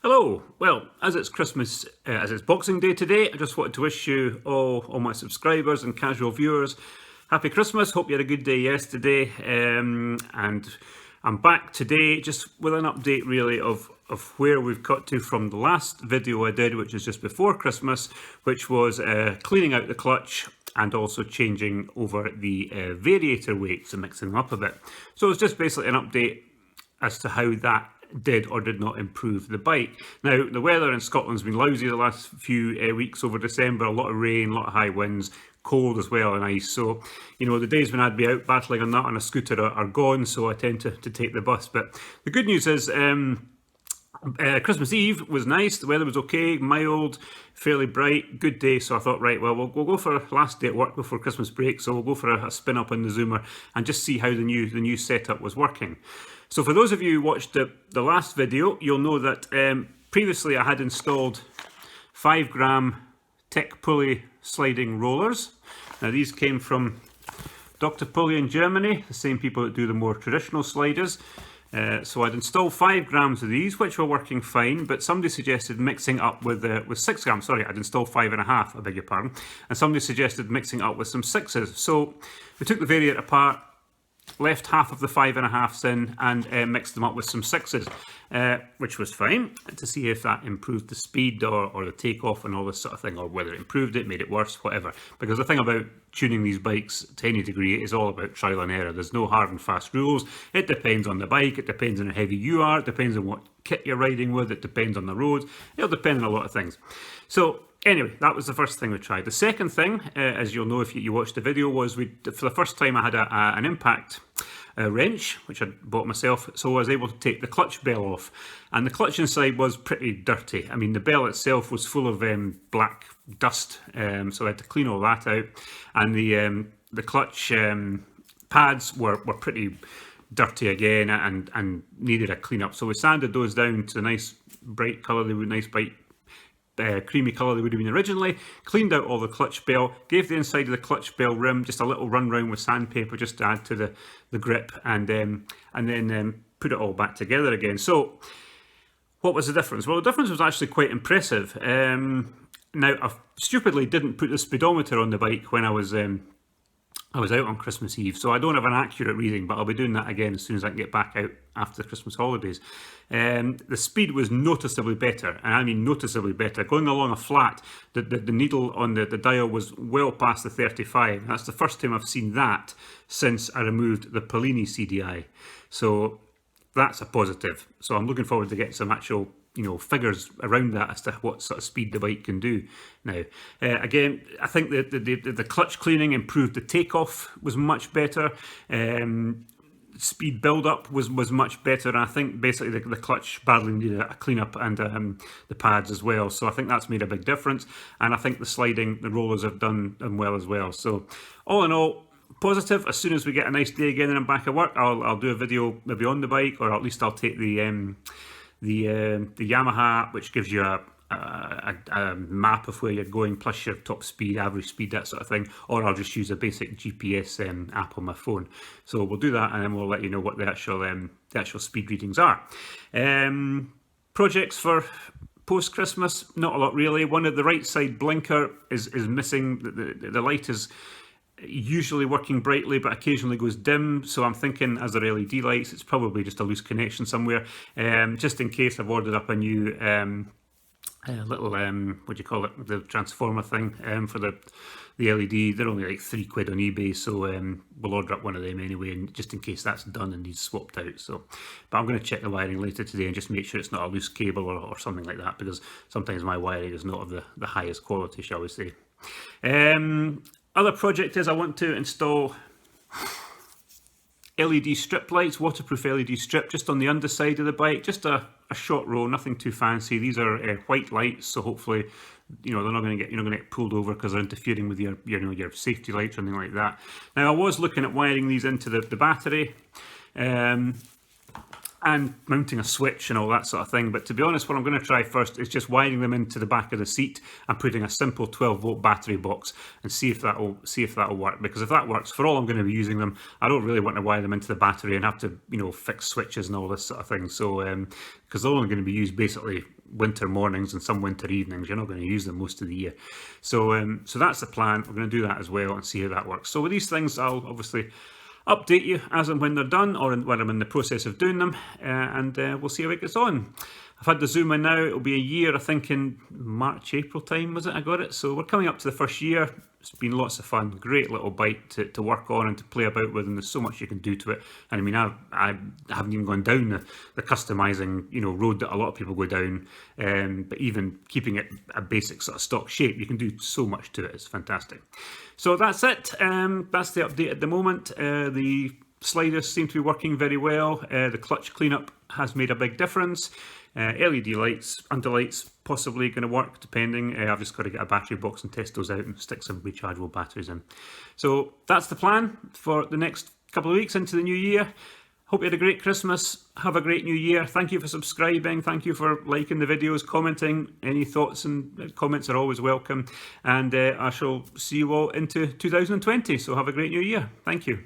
Hello. Well, as it's Christmas, as it's Boxing Day today, I just wanted to wish you all my subscribers and casual viewers, happy Christmas. Hope you had a good day yesterday. And I'm back today just with an update really of where we've got to from the last video I did, which is just before Christmas, which was cleaning out the clutch and also changing over the variator weights and mixing them up a bit. So it's just basically an update as to how that did or did not improve the bike. Now, the weather in Scotland's been lousy the last few weeks over December, a lot of rain, a lot of high winds, cold as well and ice. So, the days when I'd be out battling on that on a scooter are gone, so I tend to take the bus. But the good news is Christmas Eve was nice, the weather was okay, mild, fairly bright, good day. So I thought, right, well, we'll go for a last day at work before Christmas break, so we'll go for a spin up on the Zoomer and just see how the new setup was working. So for those of you who watched the last video, you'll know that previously I had installed 5-gram TechPulley sliding rollers. Now these came from TechPully in Germany, the same people that do the more traditional sliders. So I'd installed 5 grams of these, which were working fine, but somebody suggested mixing up with 6 grams. Sorry, I'd installed 5.5, I beg your pardon. And somebody suggested mixing up with some 6s. So we took the variator apart, left half of the 5.5s in and mixed them up with some 6s, which was fine, to see if that improved the speed or the takeoff and all this sort of thing, or whether it improved it, made it worse, whatever. Because the thing about tuning these bikes to any degree is all about trial and error. There's no hard and fast rules. It depends on the bike, it depends on how heavy you are, it depends on what kit you're riding with, it depends on the roads, it'll depend on a lot of things. So anyway, that was the first thing we tried. The second thing, as you'll know if you watched the video, was for the first time I had an impact wrench, which I bought myself, so I was able to take the clutch bell off. And the clutch inside was pretty dirty. I mean, the bell itself was full of black dust, so I had to clean all that out. And the clutch pads were pretty dirty again and needed a clean up. So we sanded those down to a nice bright colour. They were nice bright creamy colour they would have been originally, cleaned out all the clutch bell, gave the inside of the clutch bell rim just a little run round with sandpaper just to add to the grip, and then put it all back together again. So what was the difference? Well, the difference was actually quite impressive. Now, I stupidly didn't put the speedometer on the bike when I was out on Christmas Eve, so I don't have an accurate reading, but I'll be doing that again as soon as I can get back out after the Christmas holidays. The speed was noticeably better, and I mean noticeably better. Going along a flat, the needle on the dial was well past the 35. That's the first time I've seen that since I removed the Polini CDI. So that's a positive. So I'm looking forward to getting some actual figures around that as to what sort of speed the bike can do now. Again, I think the clutch cleaning improved the takeoff, was much better. Speed build-up was much better, and I think basically the clutch badly needed a clean-up, and the pads as well. So I think that's made a big difference, and I think the rollers have done well as well. So all in all, positive. As soon as we get a nice day again and I'm back at work, I'll do a video maybe on the bike, or at least I'll take the Yamaha app, which gives you a map of where you're going, plus your top speed, average speed, that sort of thing, or I'll just use a basic GPS app on my phone. So we'll do that, and then we'll let you know what the actual speed readings are. Projects for post-Christmas, not a lot really. One of the right side blinker is missing. The light is usually working brightly but occasionally goes dim, so I'm thinking as they're LED lights, it's probably just a loose connection somewhere. Just in case, I've ordered up a new little what do you call it, the transformer thing for the LED. They're only like £3 on eBay, so we'll order up one of them anyway, and just in case that's done and needs swapped out. So, but I'm going to check the wiring later today and just make sure it's not a loose cable or something like that, because sometimes my wiring is not of the highest quality, shall we say. Other project is I want to install LED strip lights, waterproof LED strip, just on the underside of the bike, just a short row, nothing too fancy. These are white lights, so hopefully, they're not going to get, you're not going to get pulled over because they're interfering with your safety lights or anything like that. Now, I was looking at wiring these into the battery, and mounting a switch and all that sort of thing, but to be honest, what I'm going to try first is just wiring them into the back of the seat and putting a simple 12-volt battery box and see if that'll work. Because if that works, for all I'm going to be using them, I don't really want to wire them into the battery and have to fix switches and all this sort of thing. So because they're only going to be used basically winter mornings and some winter evenings. You're not going to use them most of the year. So so that's the plan. We're going to do that as well and see how that works. So with these things, I'll obviously update you as and when they're done, or when I'm in the process of doing them, and we'll see how it gets on. I've had the Zoom in now. It'll be a year, I think, in March, April time, was it? I got it. So we're coming up to the first year. It's been lots of fun. Great little bite to work on and to play about with, and there's so much you can do to it. And I mean, I haven't even gone down the customizing, road that a lot of people go down. But even keeping it a basic sort of stock shape, you can do so much to it. It's fantastic. So that's it. That's the update at the moment. The sliders seem to be working very well. The clutch cleanup has made a big difference. LED lights, underlights possibly going to work, depending. I've just got to get a battery box and test those out and stick some rechargeable batteries in. So that's the plan for the next couple of weeks into the new year. Hope you had a great Christmas. Have a great new year. Thank you for subscribing. Thank you for liking the videos, commenting. Any thoughts and comments are always welcome. And I shall see you all into 2020. So have a great new year. Thank you.